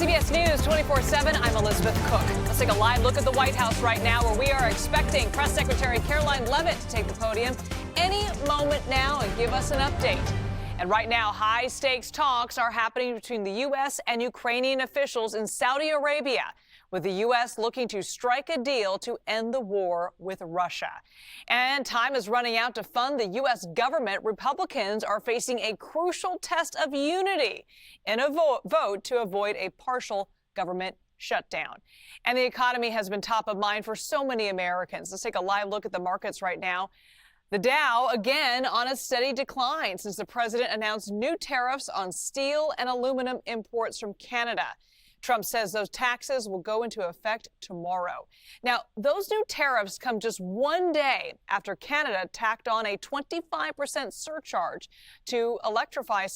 CBS News 24/7, I'm Elizabeth Cook. Let's take a live look at the White House right now, where we are expecting Press Secretary Caroline Leavitt to take the podium any moment now and give us an update. And right now, high-stakes talks are happening between the U.S. and Ukrainian officials in Saudi Arabia, with the U.S. looking to strike a deal to end the war with Russia. And time is running out to fund the U.S. government. Republicans are facing a crucial test of unity in a vote to avoid a partial government shutdown. And the economy has been top of mind for so many Americans. Let's take a live look at the markets right now. The Dow, again, on a steady decline since the president announced new tariffs on steel and aluminum imports from Canada. Trump says those taxes will go into effect tomorrow. Now, those new tariffs come just one day after Canada tacked on a 25% surcharge to electricity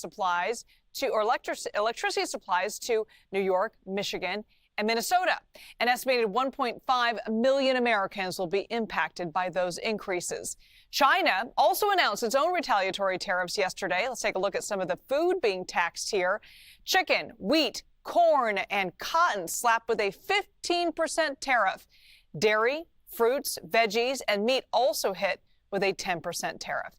supplies to New York, Michigan, and Minnesota. An estimated 1.5 million Americans will be impacted by those increases. China also announced its own retaliatory tariffs yesterday. Let's take a look at some of the food being taxed here. Chicken, wheat, corn, and cotton slapped with a 15% tariff. Dairy, fruits, veggies, and meat also hit with a 10% tariff.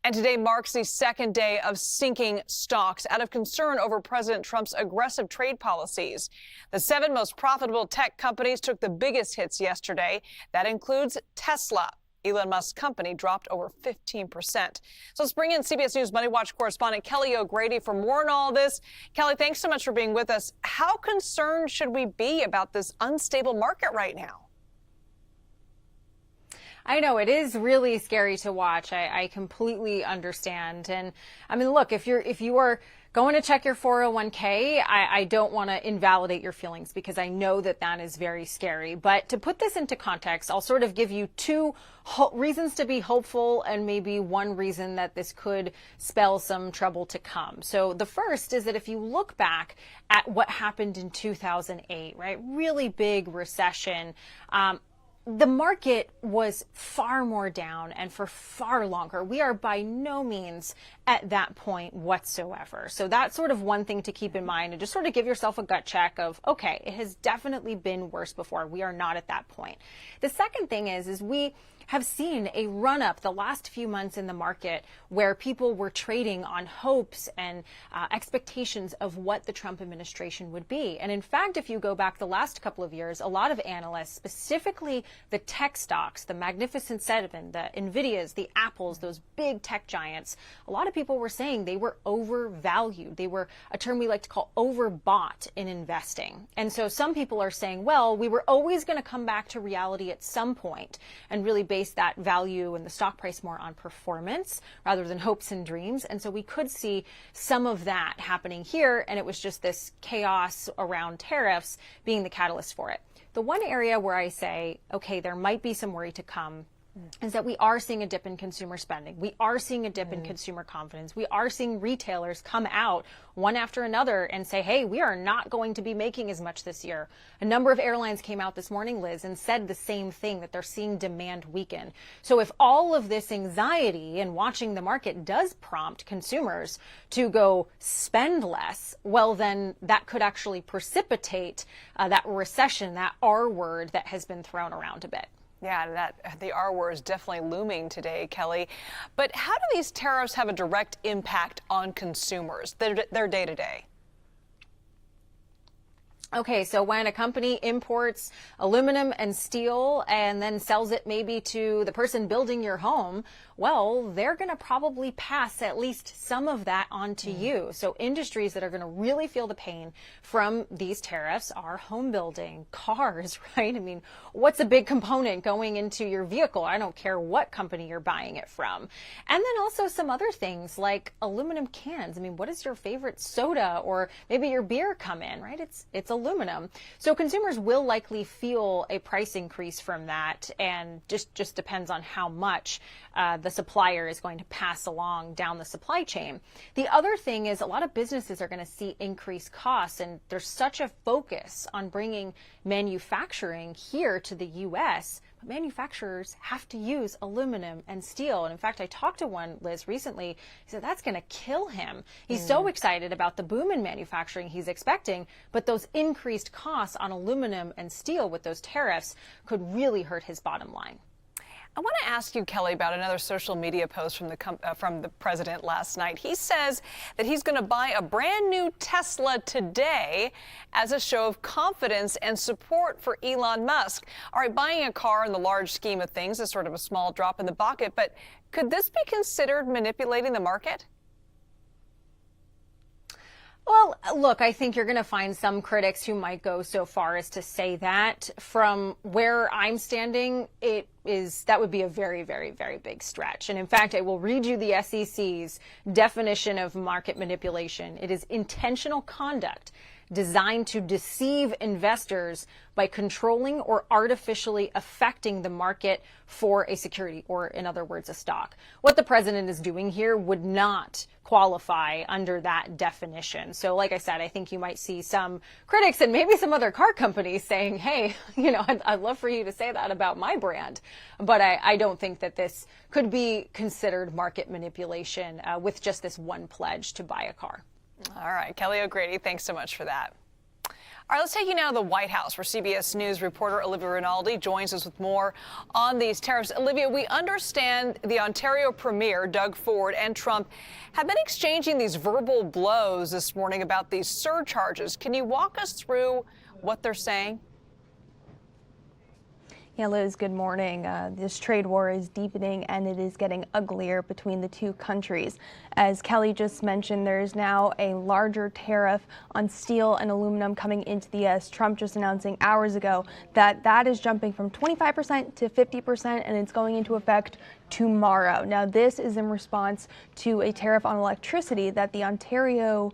And today marks the second day of sinking stocks out of concern over President Trump's aggressive trade policies. The 7 most profitable tech companies took the biggest hits yesterday. That includes Tesla. Elon Musk's company dropped over 15%. So let's bring in CBS News Money Watch correspondent Kelly O'Grady for more on all this. Kelly, thanks so much for being with us. How concerned should we be about this unstable market right now? I know it is really scary to watch. I completely understand. And I mean, look, if you are going to check your 401k, I don't want to invalidate your feelings because I know that is very scary. But to put this into context, I'll sort of give you 2 reasons to be hopeful and maybe 1 reason that this could spell some trouble to come. So the first is that if you look back at what happened in 2008, right, really big recession, the market was far more down and for far longer. We are by no means at that point whatsoever. So that's sort of one thing to keep in mind and just sort of give yourself a gut check of, okay, it has definitely been worse before. We are not at that point. The second thing is we have seen a run up the last few months in the market where people were trading on hopes and expectations of what the Trump administration would be. And in fact, if you go back the last couple of years, a lot of analysts, specifically the tech stocks, the Magnificent Seven, the Nvidias, the Apples, those big tech giants, a lot of people were saying they were overvalued. They were a term we like to call overbought in investing. And so some people are saying, well, we were always going to come back to reality at some point and really base that value and the stock price more on performance rather than hopes and dreams. And so we could see some of that happening here. And it was just this chaos around tariffs being the catalyst for it. The one area where I say, okay, there might be some worry to come is that we are seeing a dip in consumer spending. We are seeing a dip in consumer confidence. We are seeing retailers come out one after another and say, hey, we are not going to be making as much this year. A number of airlines came out this morning, Liz, and said the same thing, that they're seeing demand weaken. So if all of this anxiety and watching the market does prompt consumers to go spend less, well, then that could actually precipitate that recession, that R word that has been thrown around a bit. Yeah, the R word is definitely looming today, Kelly. But how do these tariffs have a direct impact on consumers, their day-to-day? Okay, so when a company imports aluminum and steel and then sells it maybe to the person building your home, well, they're going to probably pass at least some of that on to you. So industries that are going to really feel the pain from these tariffs are home building, cars, right? I mean, what's a big component going into your vehicle? I don't care what company you're buying it from. And then also some other things like aluminum cans. I mean, what does your favorite soda or maybe your beer come in, right? It's aluminum. So consumers will likely feel a price increase from that, and just depends on how much the supplier is going to pass along down the supply chain. The other thing is a lot of businesses are going to see increased costs, and there's such a focus on bringing manufacturing here to the U.S. but manufacturers have to use aluminum and steel. And in fact, I talked to one, Liz, recently. He said that's going to kill him. He's so excited about the boom in manufacturing he's expecting, but those increased costs on aluminum and steel with those tariffs could really hurt his bottom line. I want to ask you, Kelly, about another social media post from the president last night. He says that he's going to buy a brand new Tesla today as a show of confidence and support for Elon Musk. All right, buying a car in the large scheme of things is sort of a small drop in the bucket, but could this be considered manipulating the market? Well, look, I think you're going to find some critics who might go so far as to say that. From where I'm standing, that would be a very, very, very big stretch. And in fact, I will read you the SEC's definition of market manipulation. It is intentional conduct designed to deceive investors by controlling or artificially affecting the market for a security, or in other words, a stock. What the president is doing here would not qualify under that definition. So like I said, I think you might see some critics and maybe some other car companies saying, hey, I'd love for you to say that about my brand. But I don't think that this could be considered market manipulation with just this one pledge to buy a car. All right, Kelly O'Grady, thanks so much for that. All right, let's take you now to the White House, where CBS News reporter Olivia Rinaldi joins us with more on these tariffs. Olivia, we understand the Ontario Premier, Doug Ford, and Trump have been exchanging these verbal blows this morning about these surcharges. Can you walk us through what they're saying? Yeah, Liz, good morning. This trade war is deepening and it is getting uglier between the two countries. As Kelly just mentioned, there is now a larger tariff on steel and aluminum coming into the U.S. Trump just announcing hours ago that is jumping from 25% to 50%, and it's going into effect tomorrow. Now, this is in response to a tariff on electricity that the Ontario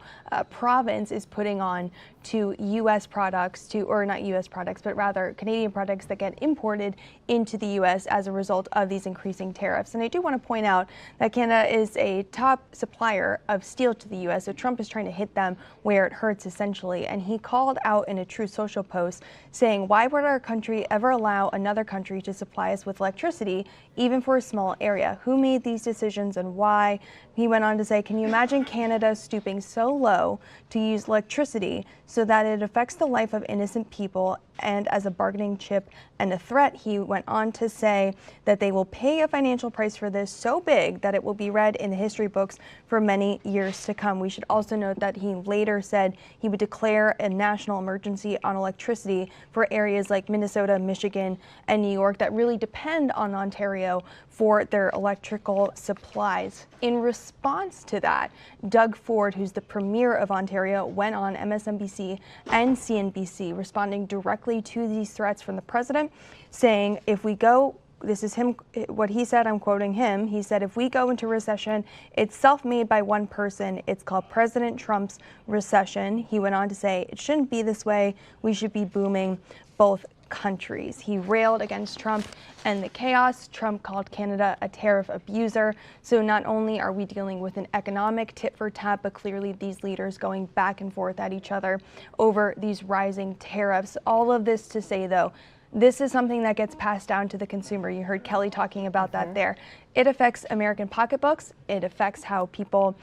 province is putting on to U.S. products, or not U.S. products, but rather Canadian products that get imported into the U.S. as a result of these increasing tariffs. And I do want to point out that Canada is a top supplier of steel to the U.S., so Trump is trying to hit them where it hurts, essentially. And he called out in a Truth Social post saying, why would our country ever allow another country to supply us with electricity, even for a small area? Who made these decisions and why? He went on to say, can you imagine Canada stooping so low to use electricity so that it affects the life of innocent people and as a bargaining chip and a threat? He went on to say that they will pay a financial price for this so big that it will be read in the history books for many years to come. We should also note that he later said he would declare a national emergency on electricity for areas like Minnesota, Michigan, and New York that really depend on Ontario for their electrical supplies. In response to that, Doug Ford, who's the premier of Ontario, went on MSNBC and CNBC responding directly to these threats from the president, saying, if we go, this is him, what he said, I'm quoting him, he said, if we go into recession, it's self-made by one person. It's called President Trump's recession. He went on to say, it shouldn't be this way. We should be booming both countries. He railed against Trump and the chaos. Trump called Canada a tariff abuser. So not only are we dealing with an economic tit for tat, but clearly these leaders going back and forth at each other over these rising tariffs. All of this to say, though, this is something that gets passed down to the consumer. You heard Kelly talking about that there. It affects American pocketbooks. It affects how people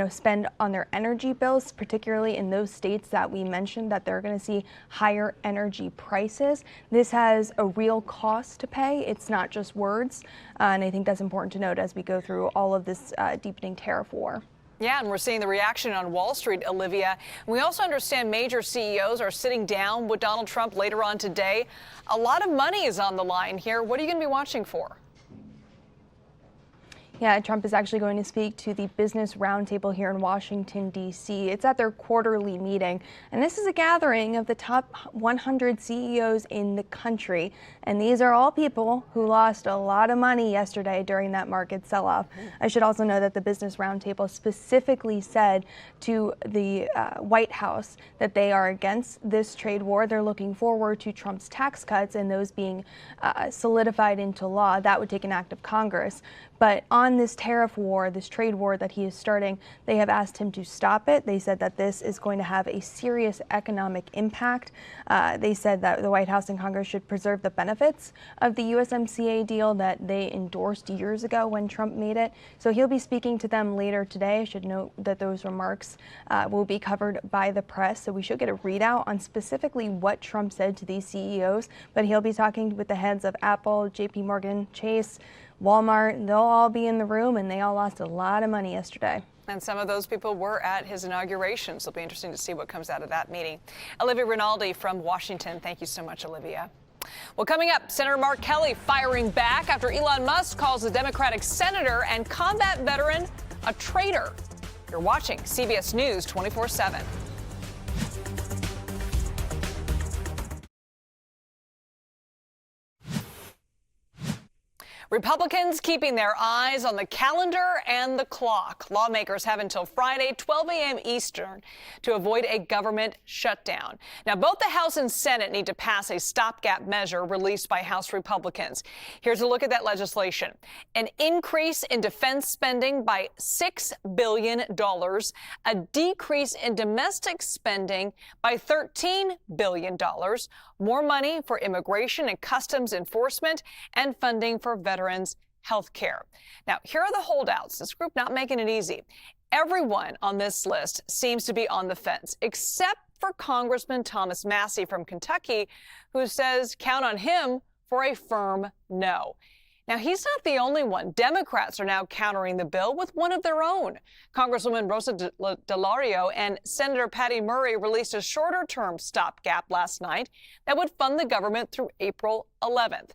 spend on their energy bills, particularly in those states that we mentioned that they're going to see higher energy prices. This has a real cost to pay. It's not just words. And I think that's important to note as we go through all of this deepening tariff war. Yeah, and we're seeing the reaction on Wall Street, Olivia. We also understand major CEOs are sitting down with Donald Trump later on today. A lot of money is on the line here. What are you going to be watching for? Yeah, Trump is actually going to speak to the Business Roundtable here in Washington, D.C. It's at their quarterly meeting, and this is a gathering of the top 100 CEOs in the country. And these are all people who lost a lot of money yesterday during that market sell-off. I should also know that the Business Roundtable specifically said to the White House that they are against this trade war. They're looking forward to Trump's tax cuts and those being solidified into law. That would take an act of Congress. But on on this tariff war, this trade war that he is starting, they have asked him to stop it. They said that this is going to have a serious economic impact. They said that the White House and Congress should preserve the benefits of the USMCA deal that they endorsed years ago when Trump made it. So he'll be speaking to them later today. I should note that those remarks will be covered by the press. So we should get a readout on specifically what Trump said to these CEOs. But he'll be talking with the heads of Apple, JP Morgan Chase, Walmart. They'll all be in the room, and they all lost a lot of money yesterday. And some of those people were at his inauguration, so it'll be interesting to see what comes out of that meeting. Olivia Rinaldi from Washington. Thank you so much, Olivia. Well, coming up, Senator Mark Kelly firing back after Elon Musk calls the Democratic senator and combat veteran a traitor. You're watching CBS News 24/7. Republicans keeping their eyes on the calendar and the clock. Lawmakers have until Friday, 12 a.m. Eastern, to avoid a government shutdown. Now, both the House and Senate need to pass a stopgap measure released by House Republicans. Here's a look at that legislation. An increase in defense spending by $6 billion, a decrease in domestic spending by $13 billion, more money for immigration and customs enforcement, and funding for veterans' health care. Now, here are the holdouts. This group not making it easy. Everyone on this list seems to be on the fence, except for Congressman Thomas Massie from Kentucky, who says count on him for a firm no. Now, he's not the only one. Democrats are now countering the bill with one of their own. Congresswoman Rosa DeLauro and Senator Patty Murray released a shorter-term stopgap last night that would fund the government through April 11th.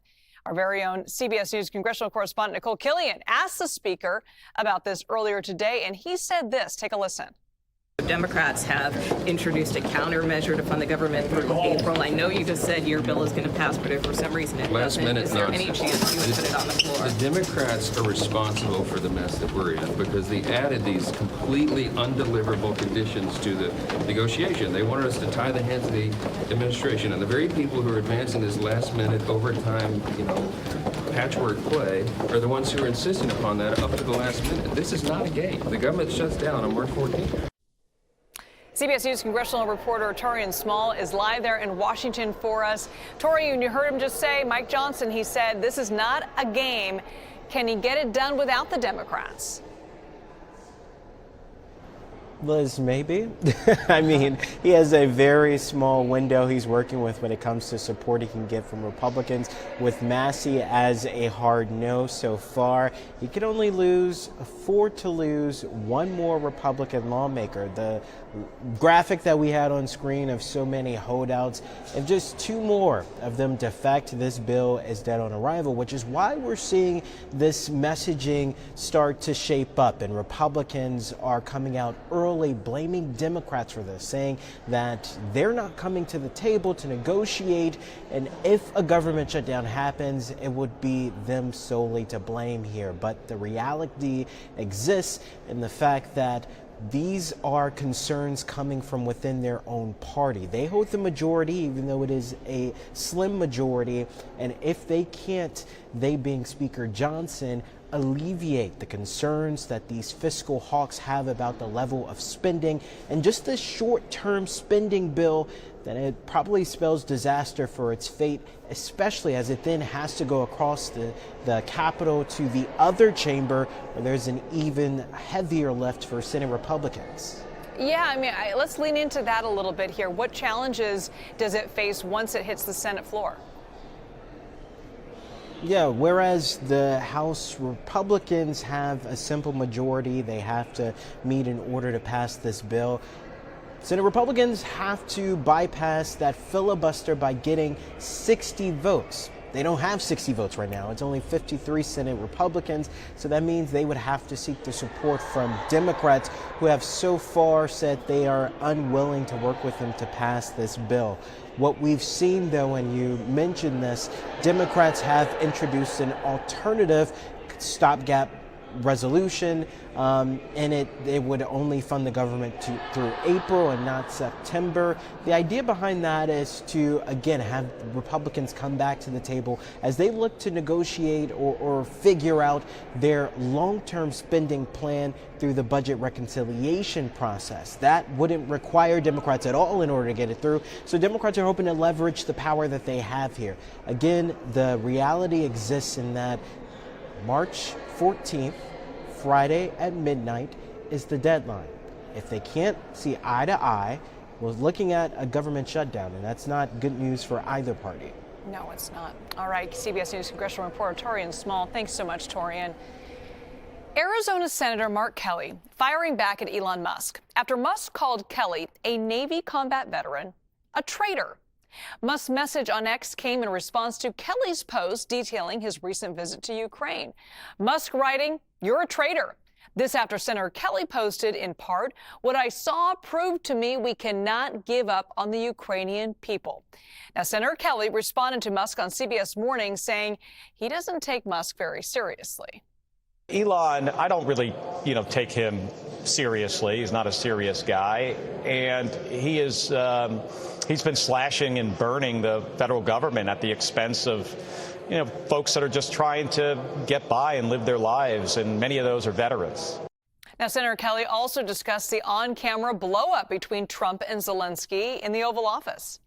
Our very own CBS News congressional correspondent Nicole Killian asked the speaker about this earlier today, and he said this. Take a listen. Democrats have introduced a countermeasure to fund the government through April. I know you just said your bill is going to pass, but if for some reason it doesn't, is there any chance you would put it on the floor? The Democrats are responsible for the mess that we're in because they added these completely undeliverable conditions to the negotiation. They wanted us to tie the hands of the administration, and the very people who are advancing this last-minute overtime, patchwork play are the ones who are insisting upon that up to the last minute. This is not a game. The government shuts down on March 14th. CBS News congressional reporter Torian Small is live there in Washington for us. Torian, you heard him just say, Mike Johnson, he said this is not a game. Can he get it done without the Democrats? Liz, maybe. I mean, he has a very small window he's working with when it comes to support he can get from Republicans. With Massie as a hard no so far, he could only afford to lose one more Republican lawmaker. The graphic that we had on screen of so many holdouts, if just two more of them defect, this bill is dead on arrival, which is why we're seeing this messaging start to shape up, and Republicans are coming out early blaming Democrats for this, saying that they're not coming to the table to negotiate, and if a government shutdown happens, it would be them solely to blame here. But the reality exists in the fact that these are concerns coming from within their own party. They hold the majority, even though it is a slim majority, and if they can't, they being Speaker Johnson, alleviate the concerns that these fiscal hawks have about the level of spending and just this short-term spending bill, then it probably spells disaster for its fate, especially as it then has to go across the Capitol to the other chamber where there's an even heavier lift for Senate Republicans. Yeah, I mean, let's lean into that a little bit here. What challenges does it face once it hits the Senate floor? Yeah, whereas the House Republicans have a simple majority they have to meet in order to pass this bill, Senate Republicans have to bypass that filibuster by getting 60 votes. They don't have 60 votes right now. It's only 53 Senate Republicans, so that means they would have to seek the support from Democrats, who have so far said they are unwilling to work with them to pass this bill. What we've seen, though, and you mentioned this, Democrats have introduced an alternative stopgap resolution, and it would only fund the government through April and not September. The idea behind that is to, again, have Republicans come back to the table as they look to negotiate or figure out their long-term spending plan through the budget reconciliation process. That wouldn't require Democrats at all in order to get it through. So Democrats are hoping to leverage the power that they have here. Again, the reality exists in that March 14th, Friday at midnight, is the deadline. If they can't see eye to eye, we're looking at a government shutdown, and that's not good news for either party. No, it's not. All right, CBS News congressional reporter Torian Small. Thanks so much, Torian. Arizona Senator Mark Kelly firing back at Elon Musk after Musk called Kelly, a Navy combat veteran, a traitor. Musk's message on X came in response to Kelly's post detailing his recent visit to Ukraine. Musk writing, "You're a traitor." This after Senator Kelly posted, in part, "What I saw proved to me we cannot give up on the Ukrainian people." Now, Senator Kelly responded to Musk on CBS Morning, saying he doesn't take Musk very seriously. Elon, I don't really, take him seriously. He's not a serious guy. And he is, he's been slashing and burning the federal government at the expense of, folks that are just trying to get by and live their lives. And many of those are veterans. Now, Senator Kelly also discussed the on-camera blow-up between Trump and Zelensky in the Oval Office.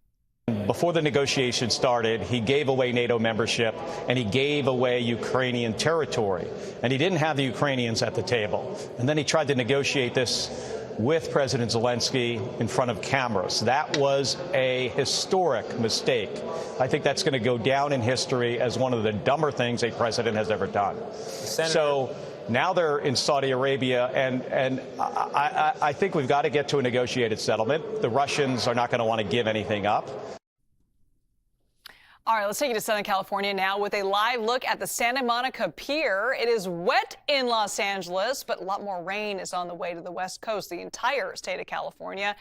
Before the negotiations started, he gave away NATO membership and he gave away Ukrainian territory. And he didn't have the Ukrainians at the table. And then he tried to negotiate this with President Zelensky in front of cameras. That was a historic mistake. I think that's going to go down in history as one of the dumber things a president has ever done. So now they're in Saudi Arabia, and I think we've got to get to a negotiated settlement. The Russians are not going to want to give anything up. All right, let's take you to Southern California now with a live look at the Santa Monica Pier. It is wet in Los Angeles, but a lot more rain is on the way to the West Coast, the entire state of California.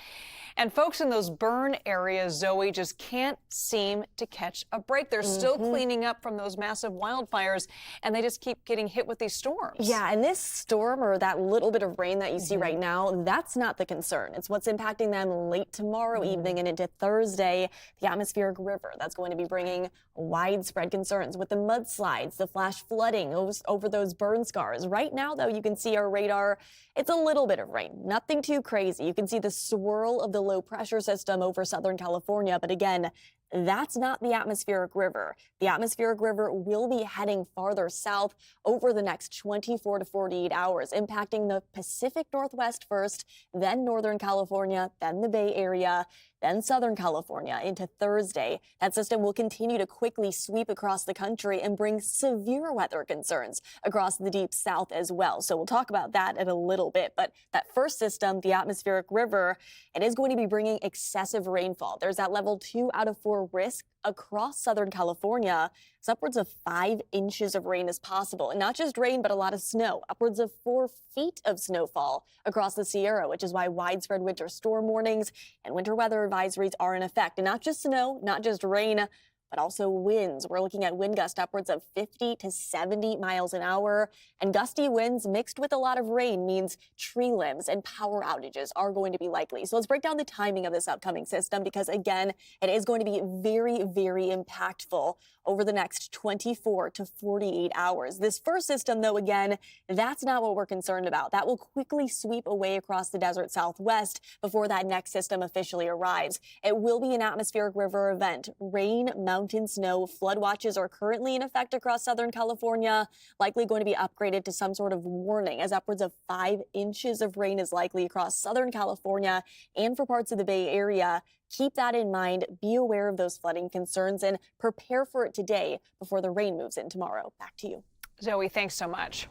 And folks in those burn areas, Zoe, just can't seem to catch a break. They're still cleaning up from those massive wildfires, and they just keep getting hit with these storms. Yeah, and this storm, or that little bit of rain that you see right now, that's not the concern. It's what's impacting them late tomorrow evening and into Thursday, the atmospheric river. That's going to be bringing widespread concerns with the mudslides, the flash flooding over those burn scars. Right now, though, you can see our radar. It's a little bit of rain, nothing too crazy. You can see the swirl of the low pressure system over Southern California. But again, that's not the atmospheric river. The atmospheric river will be heading farther south over the next 24 to 48 hours, impacting the Pacific Northwest first, then Northern California, then the Bay Area, then Southern California into Thursday. That system will continue to quickly sweep across the country and bring severe weather concerns across the deep south as well. So we'll talk about that in a little bit. But that first system, the atmospheric river, it is going to be bringing excessive rainfall. There's that level 2 out of 4 risk across Southern California. It's upwards of 5 inches of rain is possible. And not just rain, but a lot of snow. Upwards of 4 feet of snowfall across the Sierra, which is why widespread winter storm warnings and winter weather advisories are in effect. And not just snow, not just rain, but also winds. We're looking at wind gusts upwards of 50 to 70 miles an hour. And gusty winds mixed with a lot of rain means tree limbs and power outages are going to be likely. So let's break down the timing of this upcoming system, because again, it is going to be very, very impactful over the next 24 to 48 hours. This first system, though, again, that's not what we're concerned about. That will quickly sweep away across the desert Southwest before that next system officially arrives. It will be an atmospheric river event. Rain, mountain, snow, flood watches are currently in effect across Southern California, likely going to be upgraded to some sort of warning, as upwards of 5 inches of rain is likely across Southern California and for parts of the Bay Area. Keep that in mind. Be aware of those flooding concerns and prepare for it today before the rain moves in tomorrow. Back to you. Zoe, thanks so much.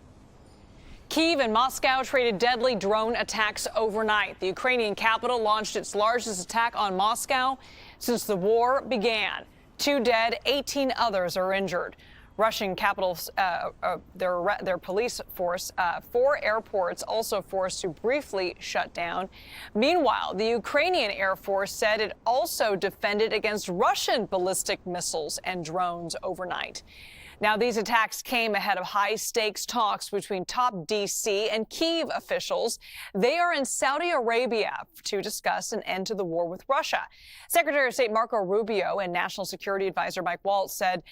Kyiv and Moscow traded deadly drone attacks overnight. The Ukrainian capital launched its largest attack on Moscow since the war began. 2 dead, 18 others are injured. Russian capitals, their police force, 4 airports also forced to briefly shut down. Meanwhile, the Ukrainian Air Force said it also defended against Russian ballistic missiles and drones overnight. Now, these attacks came ahead of high-stakes talks between top D.C. and Kyiv officials. They are in Saudi Arabia to discuss an end to the war with Russia. Secretary of State Marco Rubio and National Security Advisor Mike Waltz said,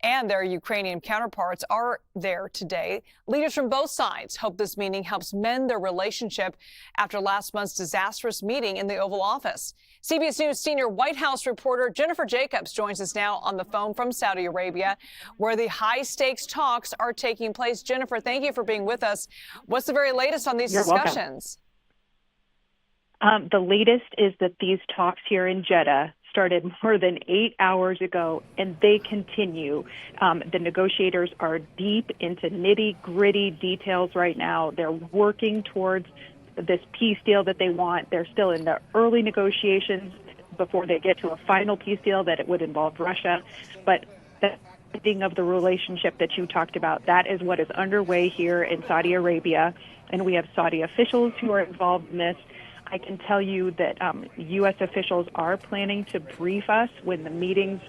and their Ukrainian counterparts are there today. Leaders from both sides hope this meeting helps mend their relationship after last month's disastrous meeting in the Oval Office. CBS News senior White House reporter Jennifer Jacobs joins us now on the phone from Saudi Arabia, where the high-stakes talks are taking place. Jennifer, thank you for being with us. What's the very latest on these discussions? The latest is that these talks here in Jeddah started more than 8 hours ago, and they continue. The negotiators are deep into nitty-gritty details right now. They're working towards this peace deal that they want. They're still in the early negotiations before they get to a final peace deal that it would involve Russia. But the ending of the relationship that you talked about, that is what is underway here in Saudi Arabia, and we have Saudi officials who are involved in this. I can tell you that U.S. officials are planning to brief us when the meetings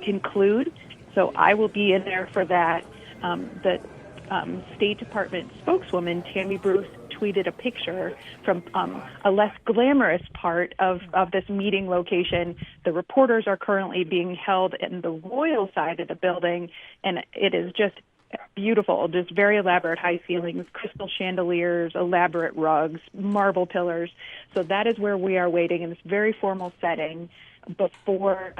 conclude, so I will be in there for that. The State Department spokeswoman, Tammy Bruce, tweeted a picture from a less glamorous part of this meeting location. The reporters are currently being held in the royal side of the building, and it is just beautiful, just very elaborate high ceilings, crystal chandeliers, elaborate rugs, marble pillars. So that is where we are waiting in this very formal setting before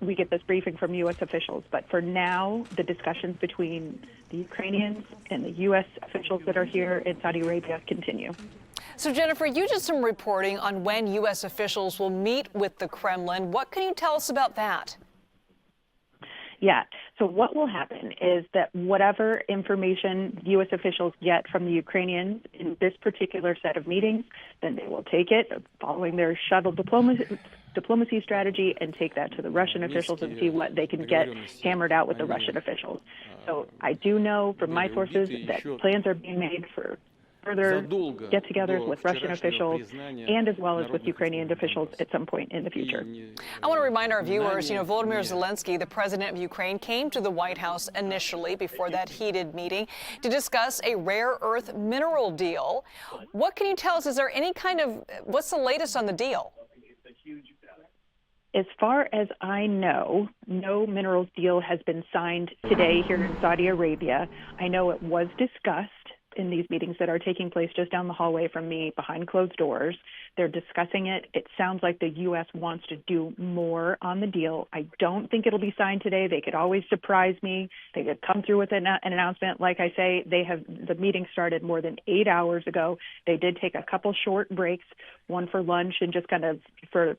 we get this briefing from U.S. officials. But for now, the discussions between the Ukrainians and the U.S. officials that are here in Saudi Arabia continue. So, Jennifer, you did some reporting on when U.S. officials will meet with the Kremlin. What can you tell us about that? Yeah. So what will happen is that whatever information U.S. officials get from the Ukrainians in this particular set of meetings, then they will take it following their shuttle diplomacy strategy and take that to the Russian officials and see what they can get hammered out with the Russian officials. So I do know from my sources that plans are being made for further get-togethers with Russian officials and as well as with Ukrainian officials at some point in the future. I want to remind our viewers, Volodymyr Zelensky, the president of Ukraine, came to the White House initially before that heated meeting to discuss a rare earth mineral deal. What can you tell us? Is there any what's the latest on the deal? As far as I know, no minerals deal has been signed today here in Saudi Arabia. I know it was discussed in these meetings that are taking place just down the hallway from me behind closed doors. They're discussing it. It sounds like the U.S. wants to do more on the deal. I don't think it'll be signed today. They could always surprise me. They could come through with an announcement. Like I say, the meeting started more than 8 hours ago. They did take a couple short breaks, one for lunch and just kind of for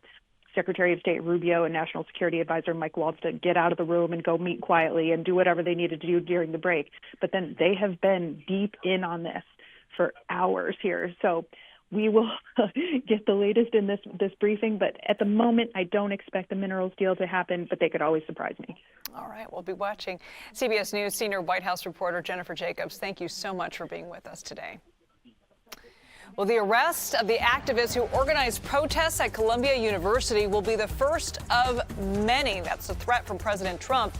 Secretary of State Rubio and National Security Advisor Mike Waltz to get out of the room and go meet quietly and do whatever they needed to do during the break. But then they have been deep in on this for hours here. So we will get the latest in this briefing. But at the moment, I don't expect the minerals deal to happen, but they could always surprise me. All right, we'll be watching. CBS News senior White House reporter Jennifer Jacobs, thank you so much for being with us today. Well, the arrest of the activists who organized protests at Columbia University will be the first of many. That's a threat from President Trump.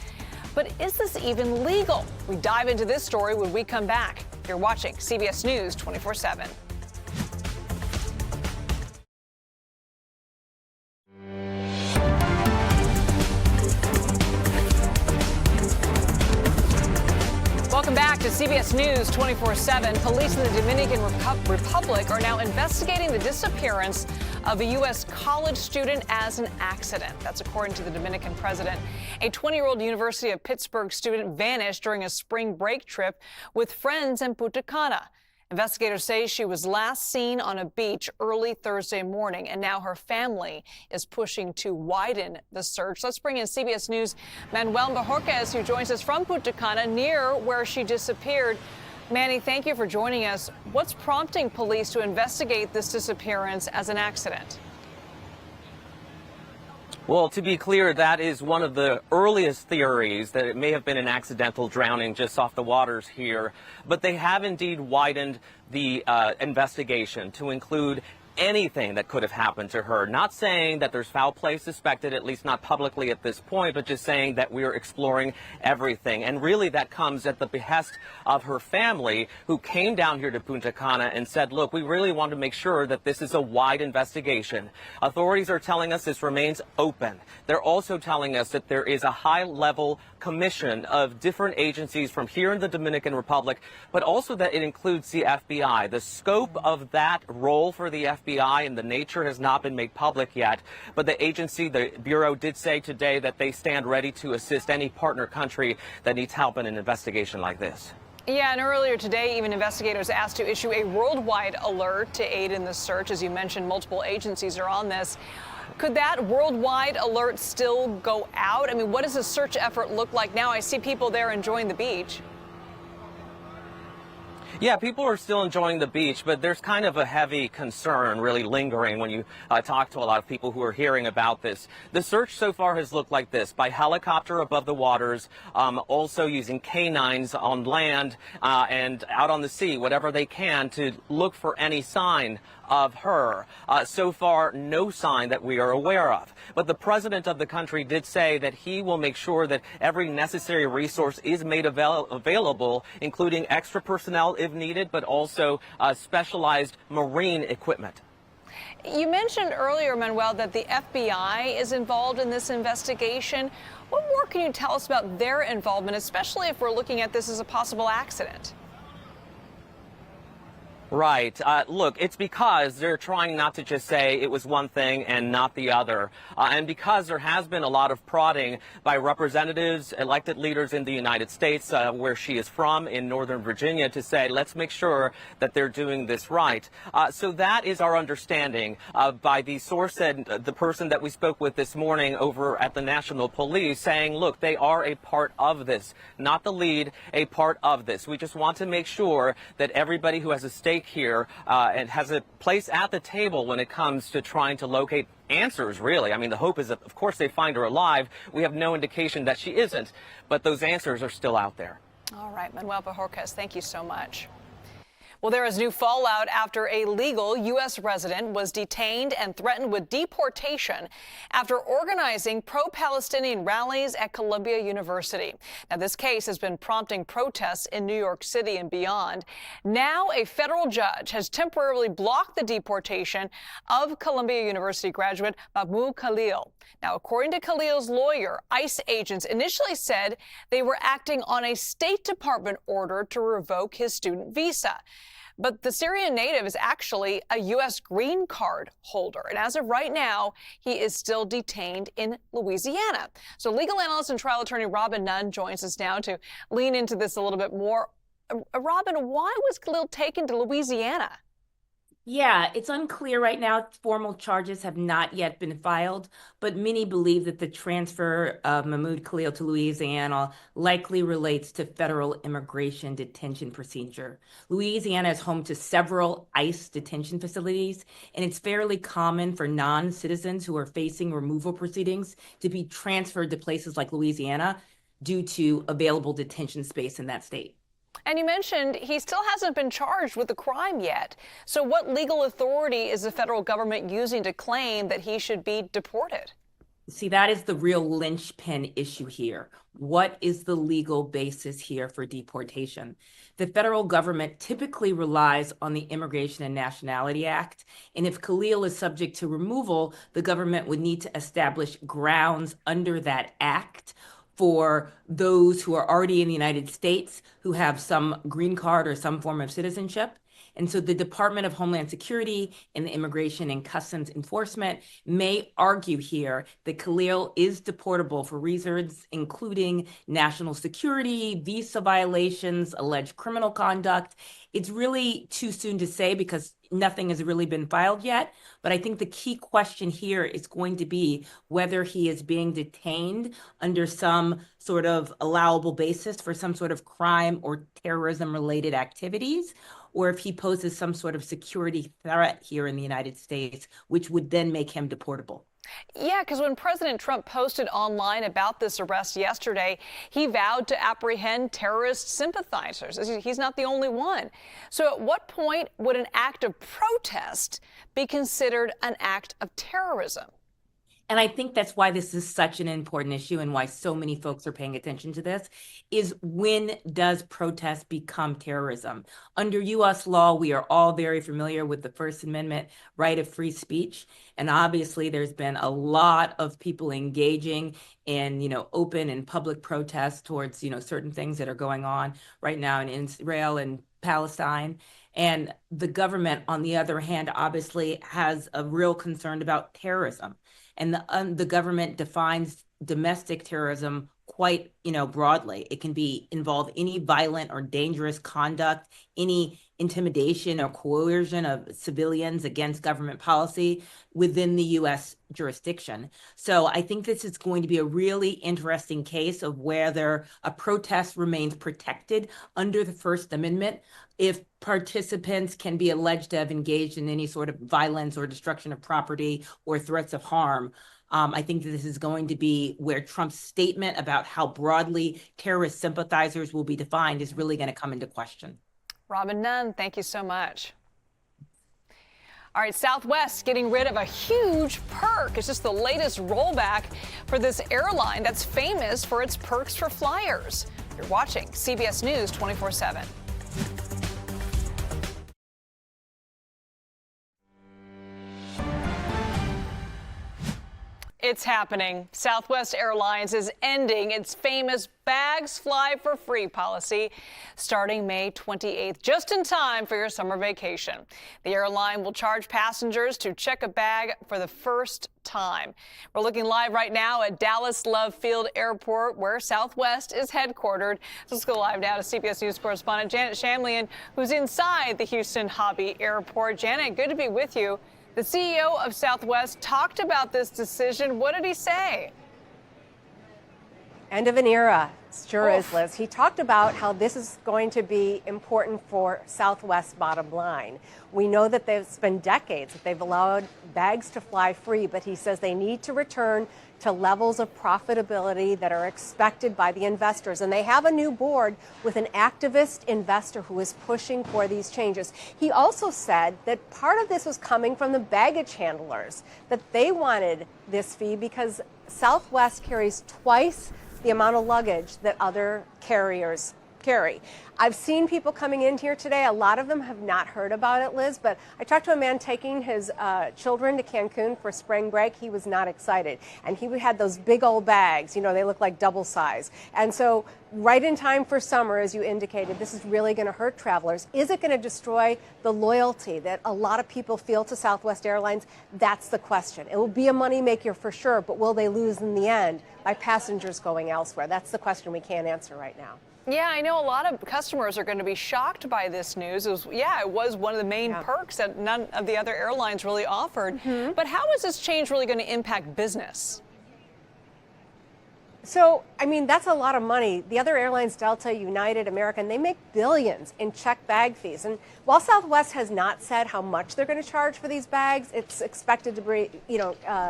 But is this even legal? We dive into this story when we come back. You're watching CBS News 24/7. Welcome back to CBS News 24/7. Police in the Dominican Republic are now investigating the disappearance of a U.S. college student as an accident. That's according to the Dominican president. A 20-year-old University of Pittsburgh student vanished during a spring break trip with friends in Punta Cana. Investigators say she was last seen on a beach early Thursday morning, and now her family is pushing to widen the search. Let's bring in CBS News' Manuel Bajorquez, who joins us from Punta Cana, near where she disappeared. Manny, thank you for joining us. What's prompting police to investigate this disappearance as an accident? Well, to be clear, that is one of the earliest theories, that it may have been an accidental drowning just off the waters here. But they have indeed widened the investigation to include anything that could have happened to her. Not saying that there's foul play suspected, at least not publicly at this point, but just saying that we're exploring everything. And really that comes at the behest of her family, who came down here to Punta Cana and said, look, we really want to make sure that this is a wide investigation. Authorities are telling us this remains open. They're also telling us that there is a high-level commission of different agencies from here in the Dominican Republic, but also that it includes the FBI. The scope of that role for the FBI and the nature has not been made public yet, but the agency, the Bureau, did say today that they stand ready to assist any partner country that needs help in an investigation like this. Yeah, and earlier today, even investigators asked to issue a worldwide alert to aid in the search. As you mentioned, multiple agencies are on this. Could that worldwide alert still go out? I mean, what does the search effort look like now? I see people there enjoying the beach. Yeah, people are still enjoying the beach, but there's kind of a heavy concern really lingering when you talk to a lot of people who are hearing about this. The search so far has looked like this: by helicopter above the waters, also using canines on land and out on the sea, whatever they can to look for any sign of her. So far, no sign that we are aware of. But the president of the country did say that he will make sure that every necessary resource is made available, including extra personnel if needed, but also specialized marine equipment. You mentioned earlier, Manuel, that the FBI is involved in this investigation. What more can you tell us about their involvement, especially if we're looking at this as a possible accident? Right. Look, it's because they're trying not to just say it was one thing and not the other. And because there has been a lot of prodding by representatives, elected leaders in the United States, where she is from, in Northern Virginia, to say, let's make sure that they're doing this right. So that is our understanding by the source and the person that we spoke with this morning over at the National Police, saying, look, they are a part of this, not the lead, a part of this. We just want to make sure that everybody who has a stake here and has a place at the table when it comes to trying to locate answers, really. I mean, the hope is that, of course, they find her alive. We have no indication that she isn't, but those answers are still out there. All right, Manuel Bajorquez, thank you so much. Well, there is new fallout after a legal U.S. resident was detained and threatened with deportation after organizing pro-Palestinian rallies at Columbia University. Now, this case has been prompting protests in New York City and beyond. Now, a federal judge has temporarily blocked the deportation of Columbia University graduate Mahmoud Khalil. Now, according to Khalil's lawyer, ICE agents initially said they were acting on a State Department order to revoke his student visa. But the Syrian native is actually a U.S. green card holder. And as of right now, he is still detained in Louisiana. So legal analyst and trial attorney Robin Nunn joins us now to lean into this a little bit more. Robin, why was Khalil taken to Louisiana? Yeah, it's unclear right now. Formal charges have not yet been filed, but many believe that the transfer of Mahmoud Khalil to Louisiana likely relates to federal immigration detention procedure. Louisiana is home to several ICE detention facilities, and it's fairly common for non-citizens who are facing removal proceedings to be transferred to places like Louisiana due to available detention space in that state. And you mentioned he still hasn't been charged with the crime yet. So what legal authority is the federal government using to claim that he should be deported? See, that is the real linchpin issue here. What is the legal basis here for deportation? The federal government typically relies on the Immigration and Nationality Act. And if Khalil is subject to removal, the government would need to establish grounds under that act for those who are already in the United States who have some green card or some form of citizenship. And so the Department of Homeland Security and the Immigration and Customs Enforcement may argue here that Khalil is deportable for reasons including national security, visa violations, alleged criminal conduct. It's really too soon to say because nothing has really been filed yet. But I think the key question here is going to be whether he is being detained under some sort of allowable basis for some sort of crime or terrorism-related activities, or if he poses some sort of security threat here in the United States, which would then make him deportable. Yeah, because when President Trump posted online about this arrest yesterday, he vowed to apprehend terrorist sympathizers. He's not the only one. So at what point would an act of protest be considered an act of terrorism? And I think that's why this is such an important issue and why so many folks are paying attention to this, is when does protest become terrorism? Under U.S. law, we are all very familiar with the First Amendment right of free speech. And obviously, there's been a lot of people engaging in, open and public protests towards, certain things that are going on right now in Israel and Palestine. And the government, on the other hand, obviously has a real concern about terrorism. And the government defines domestic terrorism quite, broadly. It can involve any violent or dangerous conduct, any intimidation or coercion of civilians against government policy within the U.S. jurisdiction. So I think this is going to be a really interesting case of whether a protest remains protected under the First Amendment if participants can be alleged to have engaged in any sort of violence or destruction of property or threats of harm. I think that this is going to be where Trump's statement about how broadly terrorist sympathizers will be defined is really going to come into question. Robin Nunn, thank you so much. All right, Southwest getting rid of a huge perk. It's just the latest rollback for this airline that's famous for its perks for flyers. You're watching CBS News 24/7. It's happening. Southwest Airlines is ending its famous bags fly for free policy starting May 28th, just in time for your summer vacation. The airline will charge passengers to check a bag for the first time. We're looking live right now at Dallas Love Field Airport, where Southwest is headquartered. So let's go live now to CBS News correspondent Janet Shamlian, who's inside the Houston Hobby Airport. Janet, good to be with you. The CEO of Southwest talked about this decision. What did he say? End of an era. Sure is, Liz. He talked about how this is going to be important for Southwest's bottom line. We know that it's been decades that they've allowed bags to fly free, but he says they need to return to levels of profitability that are expected by the investors. And they have a new board with an activist investor who is pushing for these changes. He also said that part of this was coming from the baggage handlers, that they wanted this fee because Southwest carries twice the amount of luggage that other carriers carry. I've seen people coming in here today. A lot of them have not heard about it, Liz, but I talked to a man taking his children to Cancun for spring break. He was not excited. And he had those big old bags. They look like double size. And so right in time for summer, as you indicated, this is really going to hurt travelers. Is it going to destroy the loyalty that a lot of people feel to Southwest Airlines? That's the question. It will be a moneymaker for sure, but will they lose in the end by passengers going elsewhere? That's the question we can't answer right now. Yeah, I know a lot of customers are going to be shocked by this news. It was one of the main perks that none of the other airlines really offered. Mm-hmm. But how is this change really going to impact business? So, that's a lot of money. The other airlines, Delta, United, American, they make billions in checked bag fees. And while Southwest has not said how much they're going to charge for these bags, it's expected to be,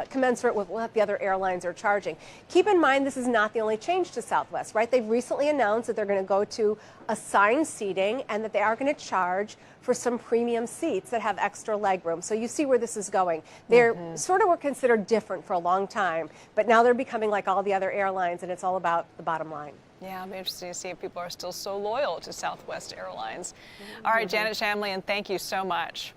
commensurate with what the other airlines are charging. Keep in mind, this is not the only change to Southwest, right? They've recently announced that they're going to go to assigned seating and that they are going to charge for some premium seats that have extra leg room. So you see where this is going. They're sort of were considered different for a long time, but now they're becoming like all the other airlines, and it's all about the bottom line. Yeah, it'll be interesting to see if people are still so loyal to Southwest Airlines. All right, Janet Shamlian, thank you so much.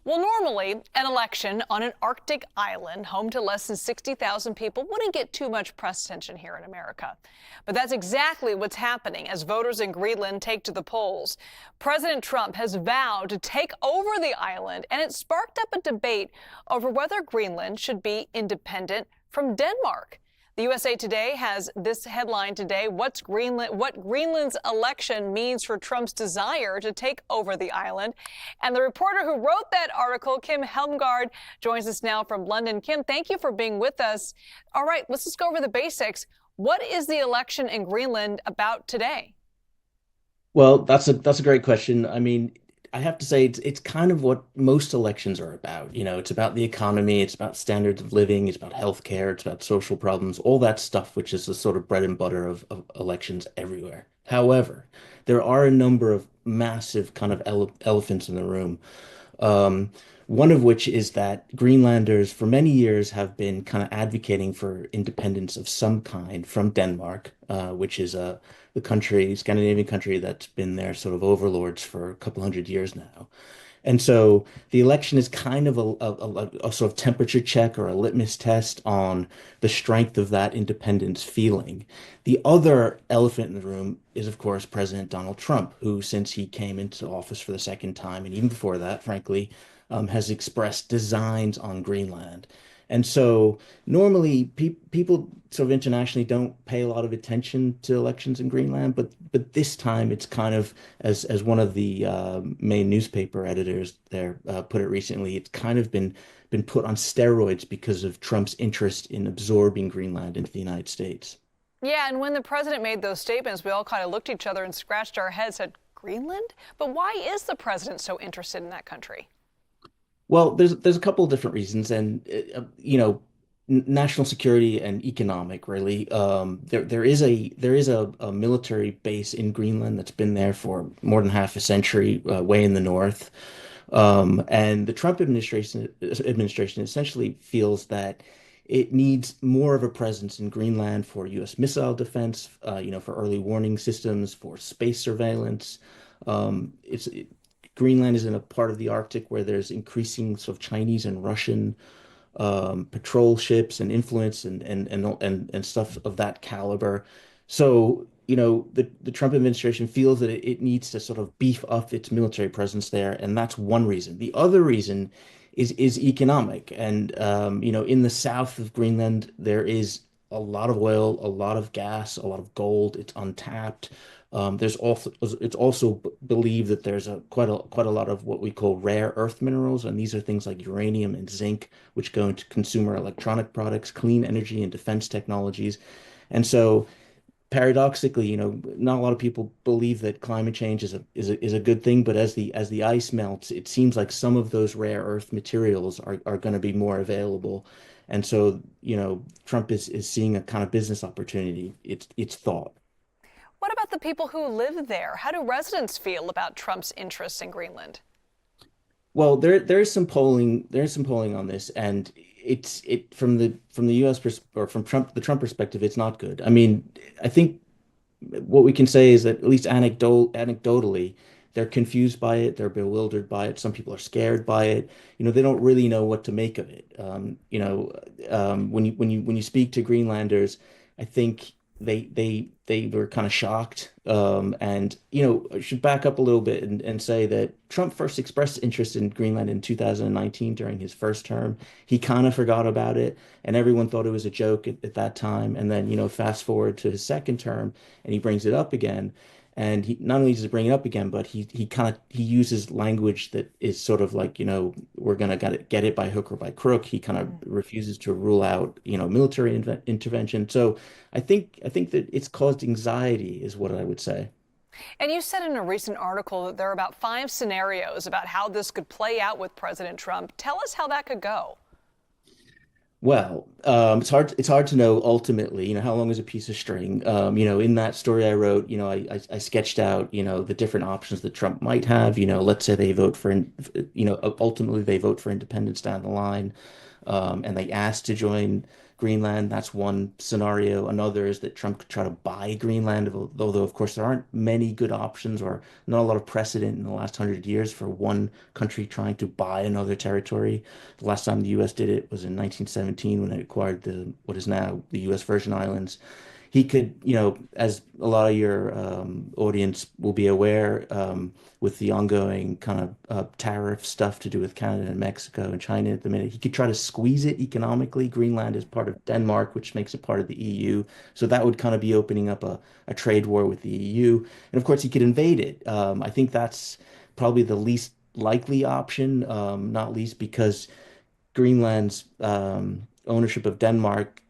Well, normally, an election on an Arctic island home to less than 60,000 people wouldn't get too much press attention here in America. But that's exactly what's happening as voters in Greenland take to the polls. President Trump has vowed to take over the island, and it sparked up a debate over whether Greenland should be independent from Denmark. The USA Today has this headline today: what Greenland's election means for Trump's desire to take over the island. And the reporter who wrote that article, Kim Helmgaard, joins us now from London. Kim, thank you for being with us. All right, let's just go over the basics. What is the election in Greenland about today? Well, that's a great question. I have to say it's kind of what most elections are about. It's about the economy, it's about standards of living, it's about healthcare, it's about social problems, all that stuff, which is the sort of bread and butter of elections everywhere. However, there are a number of massive kind of elephants in the room. Um, One of which is that Greenlanders for many years have been kind of advocating for independence of some kind from Denmark, which is the country, Scandinavian country that's been their sort of overlords for a couple hundred years now. And so the election is kind of a sort of temperature check or a litmus test on the strength of that independence feeling. The other elephant in the room is, of course, President Donald Trump, who, since he came into office for the second time, and even before that, frankly, has expressed designs on Greenland. And so normally people sort of internationally don't pay a lot of attention to elections in Greenland, but this time it's kind of, as one of the main newspaper editors there put it recently, it's kind of been put on steroids because of Trump's interest in absorbing Greenland into the United States. Yeah, and when the president made those statements, we all kind of looked at each other and scratched our heads, said, Greenland? But why is the president so interested in that country? Well, there's a couple of different reasons, and national security and economic, really. There is a military base in Greenland that's been there for more than half a century, way in the north. And the Trump administration essentially feels that it needs more of a presence in Greenland for U.S. missile defense, for early warning systems, for space surveillance. It's Greenland is in a part of the Arctic where there's increasing sort of Chinese and Russian patrol ships and influence and stuff of that caliber. So, the Trump administration feels that it needs to sort of beef up its military presence there, and that's one reason. The other reason is economic. And in the south of Greenland, there is a lot of oil, a lot of gas, a lot of gold. It's untapped. It's also believed that there's quite a lot of what we call rare earth minerals, and these are things like uranium and zinc, which go into consumer electronic products, clean energy, and defense technologies. And so, paradoxically, not a lot of people believe that climate change is a good thing, but as the ice melts, it seems like some of those rare earth materials are going to be more available. And so, Trump is seeing a kind of business opportunity. It's thought. What about the people who live there? How do residents feel about Trump's interests in Greenland? Well, there's some polling. There's some polling on this, and it from the U.S. or from the Trump perspective, it's not good. I mean, I think what we can say is that, at least anecdotally, they're confused by it, they're bewildered by it. Some people are scared by it. They don't really know what to make of it. When you speak to Greenlanders, I think they were kind of shocked. And I should back up a little bit and say that Trump first expressed interest in Greenland in 2019 during his first term. He kind of forgot about it, and everyone thought it was a joke at that time. And then, fast forward to his second term, and he brings it up again. And he not only does he bring it up again, but he uses language that is sort of like, we're gonna get it by hook or by crook. He kind of refuses to rule out, military intervention. So I think that it's caused anxiety, is what I would say. And you said in a recent article that there are about 5 scenarios about how this could play out with President Trump. Tell us how that could go. Well, it's hard to know ultimately, how long is a piece of string. In that story I wrote, I sketched out, the different options that Trump might have. Let's say they vote for, ultimately they vote for independence down the line, and they ask to join Greenland. That's one scenario. Another is that Trump could try to buy Greenland, although of course there aren't many good options, or not a lot of precedent in the last 100 years for one country trying to buy another territory. The last time the U.S. did it was in 1917 when it acquired what is now the U.S. Virgin Islands. He could, as a lot of your audience will be aware, with the ongoing kind of tariff stuff to do with Canada and Mexico and China at the minute, he could try to squeeze it economically. Greenland is part of Denmark, which makes it part of the EU. So that would kind of be opening up a trade war with the EU. And of course, he could invade it. I think that's probably the least likely option, not least because Greenland's ownership of Denmark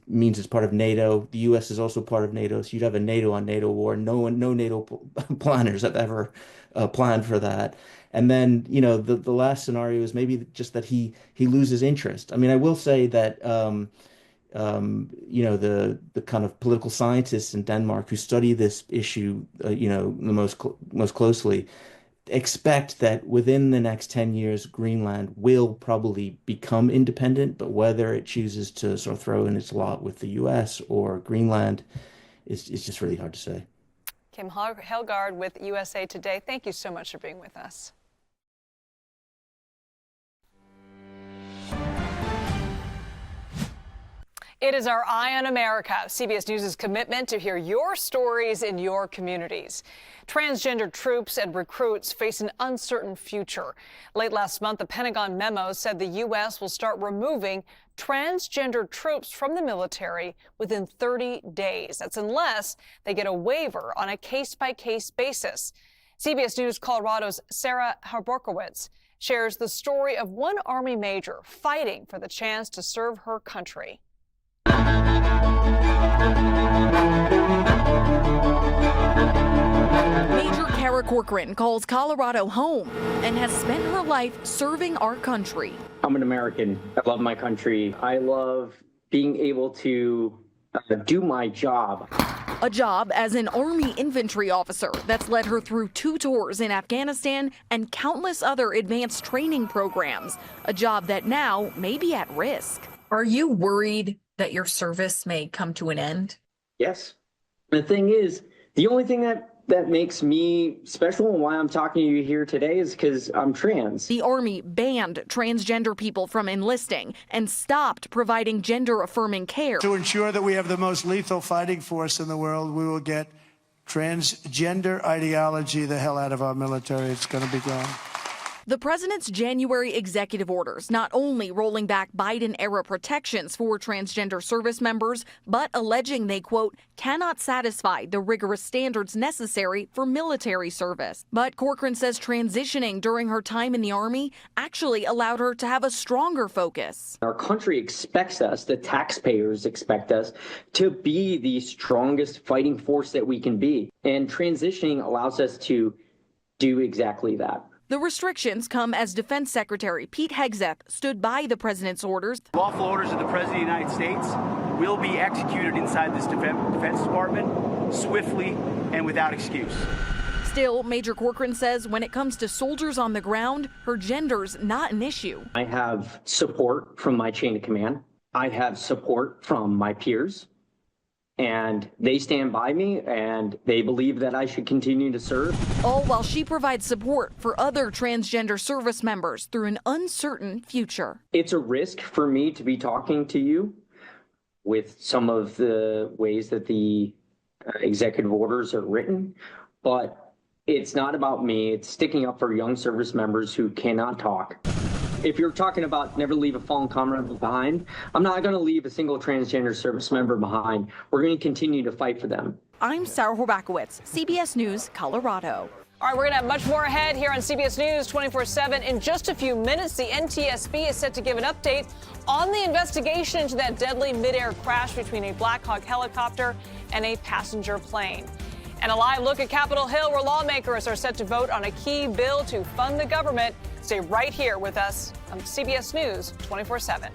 means it's part of NATO. The U.S. is also part of NATO, so you'd have a NATO on NATO war. No NATO planners have ever planned for that. And then, the last scenario is maybe just that he loses interest. I mean, I will say that the kind of political scientists in Denmark who study this issue, the most closely, expect that within the next 10 years, Greenland will probably become independent, but whether it chooses to sort of throw in its lot with the U.S. or Greenland is just really hard to say. Kim Helgaard with USA Today. Thank you so much for being with us. It is our Eye on America, CBS News' commitment to hear your stories in your communities. Transgender troops and recruits face an uncertain future. Late last month, a Pentagon memo said the U.S. will start removing transgender troops from the military within 30 days. That's unless they get a waiver on a case-by-case basis. CBS News Colorado's Sarah Harborkowitz shares the story of one Army major fighting for the chance to serve her country. Major Kara Corcoran calls Colorado home and has spent her life serving our country. I'm an American. I love my country. I love being able to do my job. A job as an Army infantry officer that's led her through 2 tours in Afghanistan and countless other advanced training programs. A job that now may be at risk. Are you worried that your service may come to an end? Yes. The thing is, the only thing that makes me special and why I'm talking to you here today is because I'm trans. The Army banned transgender people from enlisting and stopped providing gender-affirming care. To ensure that we have the most lethal fighting force in the world, we will get transgender ideology the hell out of our military. It's going to be gone. The president's January executive orders not only rolling back Biden-era protections for transgender service members, but alleging they, quote, cannot satisfy the rigorous standards necessary for military service. But Corcoran says transitioning during her time in the Army actually allowed her to have a stronger focus. Our country expects us, the taxpayers expect us, to be the strongest fighting force that we can be. And transitioning allows us to do exactly that. The restrictions come as Defense Secretary Pete Hegseth stood by the president's orders. Lawful orders of the President of the United States will be executed inside this Defense Department swiftly and without excuse. Still, Major Corcoran says when it comes to soldiers on the ground, her gender's not an issue. I have support from my chain of command. I have support from my peers. And they stand by me, and they believe that I should continue to serve. All while she provides support for other transgender service members through an uncertain future. It's a risk for me to be talking to you with some of the ways that the executive orders are written, but it's not about me. It's sticking up for young service members who cannot talk. If you're talking about never leave a fallen comrade behind, I'm not going to leave a single transgender service member behind. We're going to continue to fight for them. I'm Sarah Horbakowitz, CBS News, Colorado. All right, we're going to have much more ahead here on CBS News 24/7. In just a few minutes, the NTSB is set to give an update on the investigation into that deadly midair crash between a Black Hawk helicopter and a passenger plane. And a live look at Capitol Hill, where lawmakers are set to vote on a key bill to fund the government. Stay right here with us on CBS News 24/7.